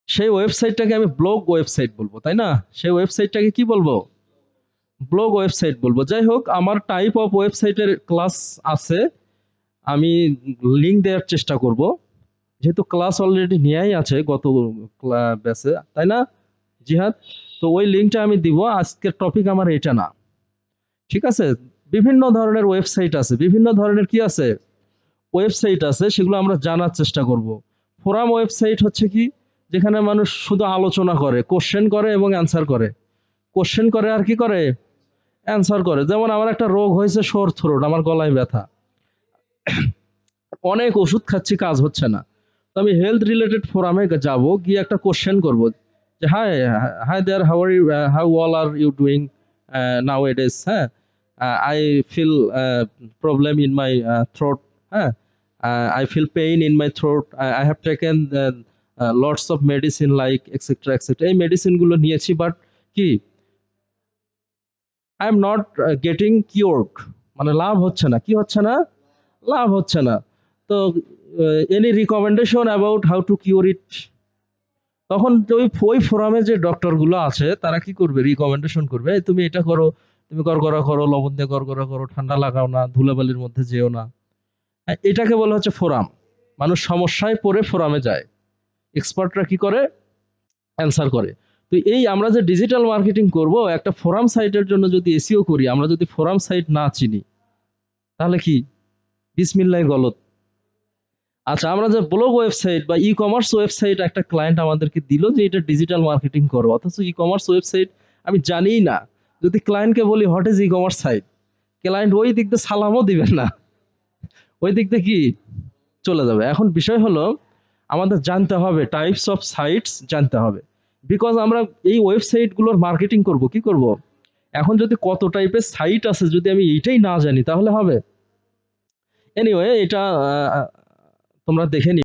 সেই ওয়েবসাইটটাকে আমি blog website বলবো, তাই না? সেই ওয়েবসাইটটাকে কি বলবো? ব্লগ ওয়েবসাইট বলবো। যাই হোক, আমার টাইপ অফ ওয়েবসাইটের ক্লাস আছে, আমি লিঙ্ক দেওয়ার চেষ্টা করব, যেহেতু ক্লাস অলরেডি নেয়াই আছে গত ব্যাচে, তাই না জিহাদ? তো ওই লিঙ্কটা আমি দিব। আজকের টপিক আমার এটা না, ঠিক আছে? বিভিন্ন ধরনের ওয়েবসাইট আছে, বিভিন্ন ধরনের কি আছে, ওয়েবসাইট আছে, সেগুলো আমরা জানার চেষ্টা করব। ফোরাম ওয়েবসাইট হচ্ছে কি, যেখানে মানুষ শুধু আলোচনা করে, কোশ্চেন করে এবং অ্যান্সার করে, কোশ্চেন করে আর কি করে, অ্যান্সার করে। যেমন আমার একটা রোগ হয়েছে, সোর থ্রোট, আমার গলায় ব্যথা, অনেক ওষুধ খাচ্ছি, কাজ হচ্ছে না। তো আমি হেলথ রিলেটেড ফোরামে যাব, গিয়ে একটা কোশ্চেন করব যে hi, hi there, how are you, how all are you doing nowadays, হ্যাঁ, I feel problem in my throat, হ্যাঁ, I feel pain in my throat, I have taken lots of medicine like etcetera etcetera, এই মেডিসিনগুলো নিয়েছি, but কি, I am not getting cured, মানে লাভ হচ্ছে না, কি হচ্ছে না, লাভ হচ্ছে না। তো any recommendation about how to cure it? তখন ওই ফোরামে যে ডক্টরগুলো আছে তারা কি করবে, রিকমেন্ডেশন করবে, "এই তুমি এটা করো, তুমি গড়গড়া করো, লবণ দিয়ে গড়গড়া করো, ঠান্ডা লাগাও না, ধুলাবালির মধ্যে যেও না।" এটাকে বলা হচ্ছে ফোরাম। মানুষ সমস্যায় পড়ে ফোরামে যায়, এক্সপার্টরা কি করে, অ্যান্সার করে। তো এই আমরা যে ডিজিটাল মার্কেটিং করব, একটা ফোরাম সাইটের জন্য যদি এসইও করি, আমরা যদি ফোরাম সাইট না চিনি, তাহলে কি, বিসমিল্লাহ গলত। আচ্ছা, আমরা যে ব্লগ ওয়েবসাইট বা ই কমার্স ওয়েবসাইট একটা ক্লায়েন্ট আমাদেরকে দিল যে এটা ডিজিটাল মার্কেটিং করো, অথচ ই কমার্স ওয়েবসাইট আমি জানিই না। যদি ক্লায়েন্টকে বলি what is e commerce site, client ওই দিক দিয়ে সালামও দিবেন না, ওই দিক দিয়ে কি চলে যাবে। এখন বিষয় হলো আমাদের জানতে হবে টাইপস অফ সাইটস, জানতে হবে, বিকজ আমরা এই ওয়েবসাইট গুলোর মার্কেটিং করব, কি করব? এখন যদি কত টাইপের সাইট আছে যদি আমি এইটাই না জানি, তাহলে হবে? এনিওয়ে, এটা তোমরা দেখে নি।